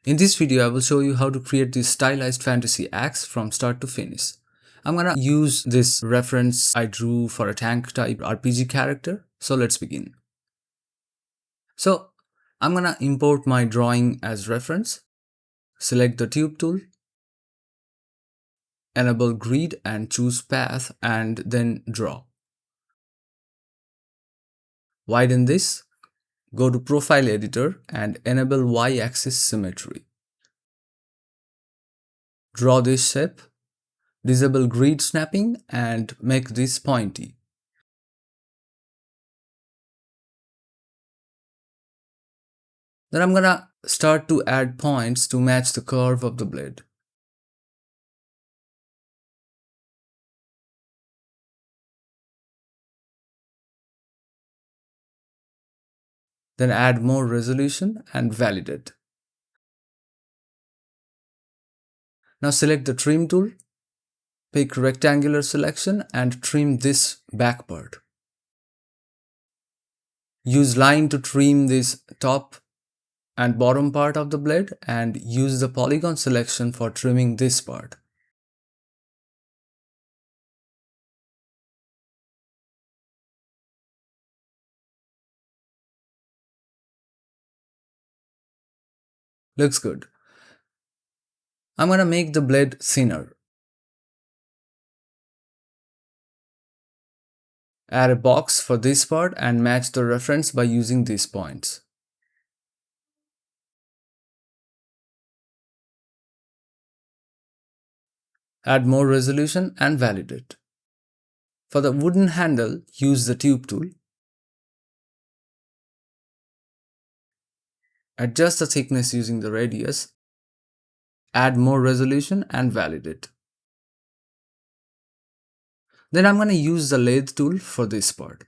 In this video, I will show you how to create this stylized fantasy axe from start to finish. I'm gonna use this reference I drew for a tank type RPG character. So let's begin. So I'm gonna import my drawing as reference, select the tube tool, enable grid and choose path and then draw. Widen this, go to profile editor and enable y-axis symmetry. Draw this shape, disable grid snapping and make this pointy. Then I'm gonna start to add points to match the curve of the blade. Then add more resolution and validate. Now select the trim tool, pick rectangular selection and trim this back part. Use line to trim this top and bottom part of the blade and use the polygon selection for trimming this part. Looks good. I'm gonna make the blade thinner. Add a box for this part and match the reference by using these points. Add more resolution and validate. For the wooden handle, use the tube tool. Adjust the thickness using the radius. Add more resolution and validate. Then I'm going to use the lathe tool for this part.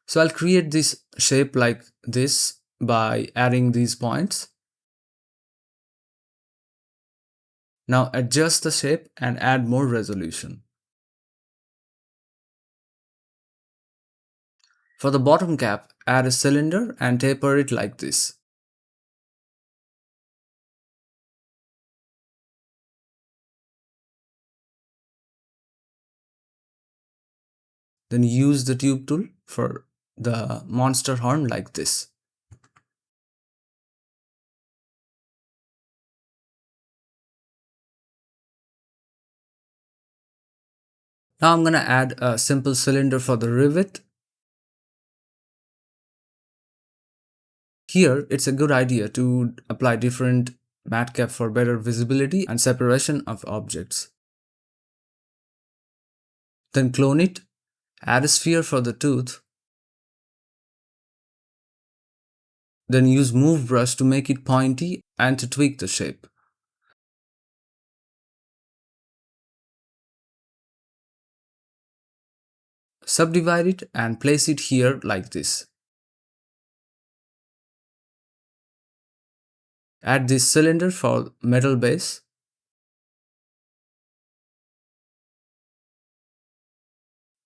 So I'll create this shape like this by adding these points. Now adjust the shape and add more resolution. For the bottom cap, add a cylinder and taper it like this. Then use the tube tool for the monster horn like this. Now I'm going to add a simple cylinder for the rivet. Here, it's a good idea to apply different matte cap for better visibility and separation of objects. Then clone it, add a sphere for the tooth, then use move brush to make it pointy and to tweak the shape. Subdivide it and place it here like this. Add this cylinder for metal base.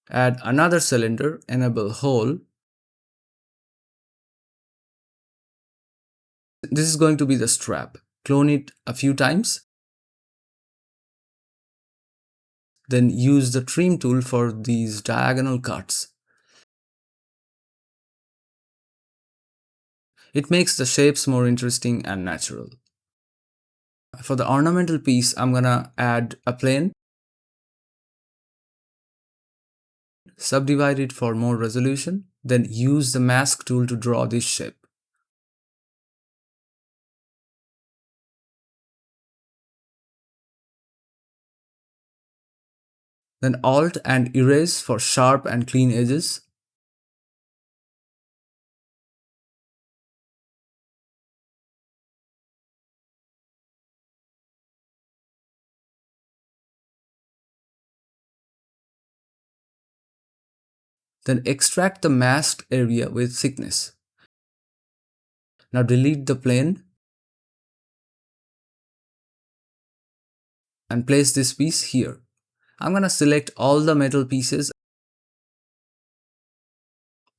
Add another cylinder, enable hole. This is going to be the strap. Clone it a few times. Then use the trim tool for these diagonal cuts. It makes the shapes more interesting and natural. For the ornamental piece, I'm gonna add a plane. Subdivide it for more resolution. Then use the mask tool to draw this shape. Then Alt and erase for sharp and clean edges. Then extract the masked area with thickness. Now delete the plane and place this piece here. I'm gonna select all the metal pieces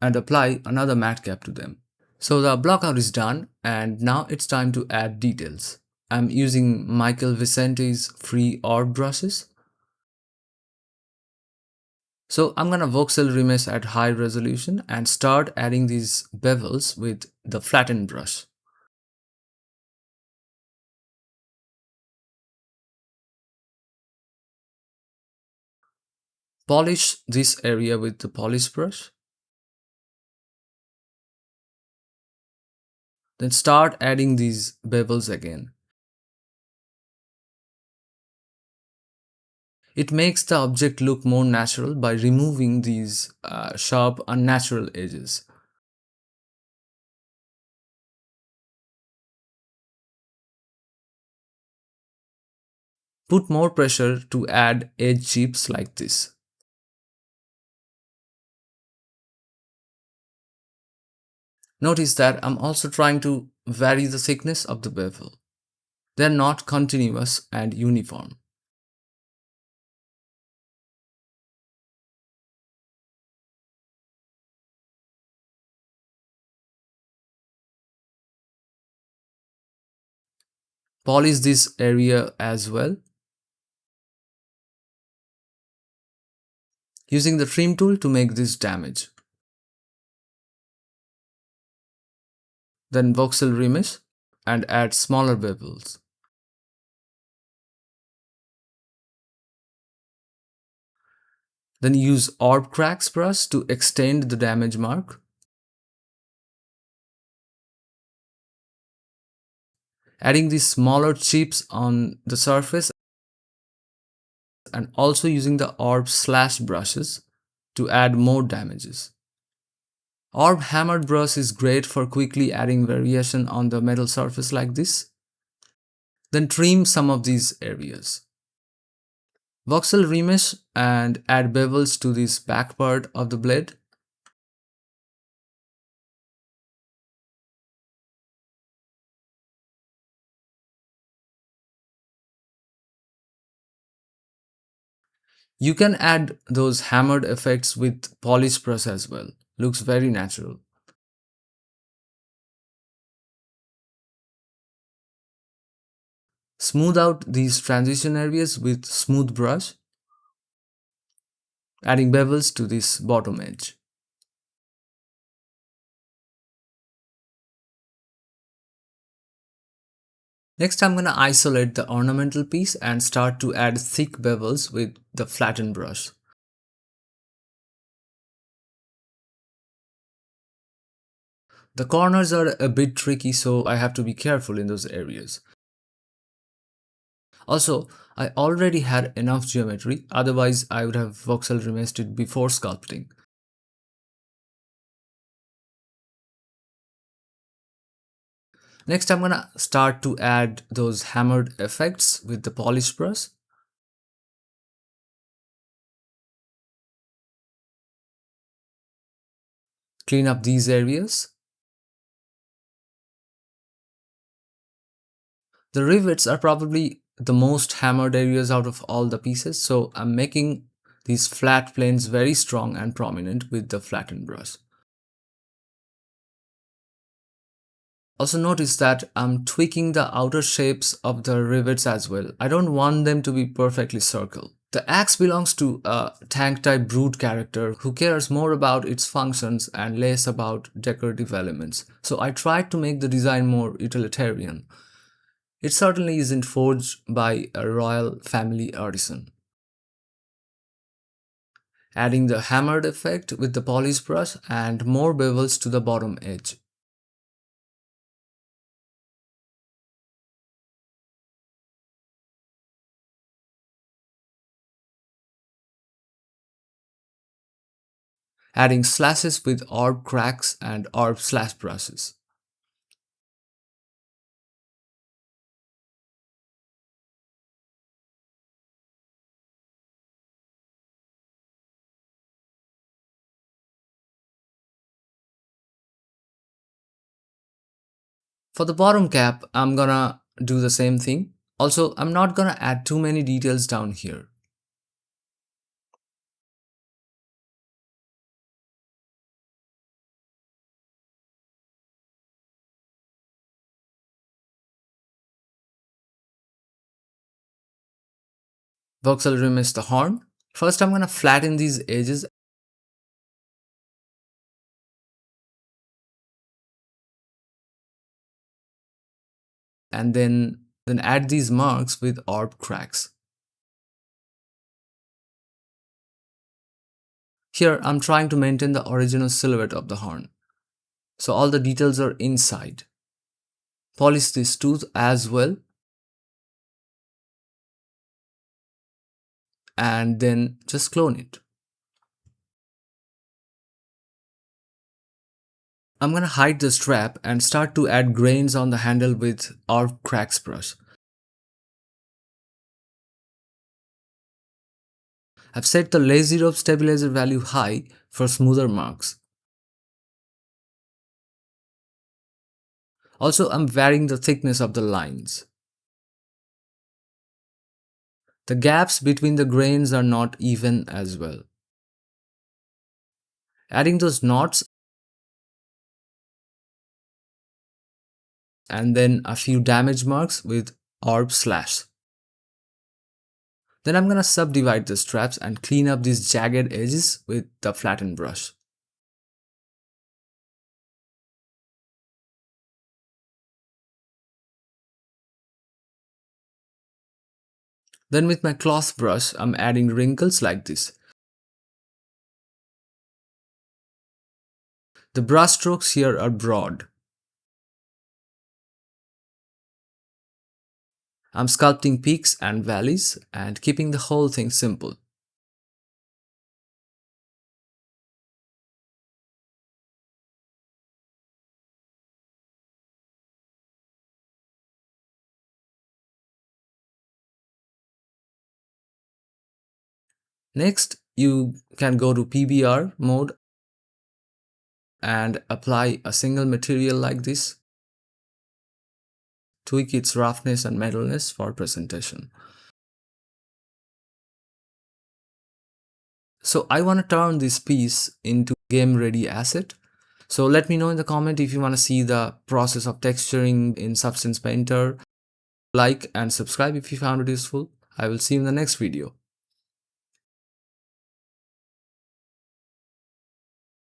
and apply another matte cap to them. So the blockout is done and now it's time to add details. I'm using Michael Vicente's free orb brushes. So I'm gonna voxel remesh at high resolution and start adding these bevels with the flatten brush. Polish this area with the polish brush. Then start adding these bevels again. It makes the object look more natural by removing these sharp, unnatural edges. Put more pressure to add edge chips like this. Notice that I'm also trying to vary the thickness of the bevel. They're not continuous and uniform. Polish this area as well. Using the trim tool to make this damage. Then voxel remesh and add smaller bevels. Then use orb cracks brush to extend the damage mark. Adding these smaller chips on the surface and also using the orb slash brushes to add more damages. Orb hammered brush is great for quickly adding variation on the metal surface like this. Then trim some of these areas. Voxel remesh and add bevels to this back part of the blade. You can add those hammered effects with polish brush as well. Looks very natural. Smooth out these transition areas with smooth brush, adding bevels to this bottom edge. Next, I'm gonna isolate the ornamental piece and start to add thick bevels with the flattened brush. The corners are a bit tricky, so I have to be careful in those areas. Also, I already had enough geometry, otherwise I would have voxel remeshed it before sculpting. Next, I'm gonna start to add those hammered effects with the polish brush. Clean up these areas. The rivets are probably the most hammered areas out of all the pieces, so I'm making these flat planes very strong and prominent with the flattened brush. Also notice that I'm tweaking the outer shapes of the rivets as well. I don't want them to be perfectly circle. The axe belongs to a tank type brute character who cares more about its functions and less about decorative elements. So I tried to make the design more utilitarian. It certainly isn't forged by a royal family artisan. Adding the hammered effect with the polish brush and more bevels to the bottom edge. Adding slashes with orb cracks and orb slash brushes. For the bottom cap, I'm gonna do the same thing. Also, I'm not gonna add too many details down here. Voxel rim is the horn. First, I'm going to flatten these edges and then add these marks with orb cracks. Here, I'm trying to maintain the original silhouette of the horn, so all the details are inside. Polish this tooth as well, and then just clone it. I'm gonna hide the strap and start to add grains on the handle with orb cracks brush. I've set the lazy rope stabilizer value high for smoother marks. Also, I'm varying the thickness of the lines. The gaps between the grains are not even as well. Adding those knots and then a few damage marks with orb slash. Then I'm gonna subdivide the straps and clean up these jagged edges with the flattened brush. Then with my cloth brush, I'm adding wrinkles like this. The brush strokes here are broad. I'm sculpting peaks and valleys and keeping the whole thing simple. Next, you can go to PBR mode and apply a single material like this. Tweak its roughness and metalness for presentation. So I want to turn this piece into game ready asset. So let me know in the comment if you want to see the process of texturing in Substance Painter. Like and subscribe if you found it useful. I will see you in the next video.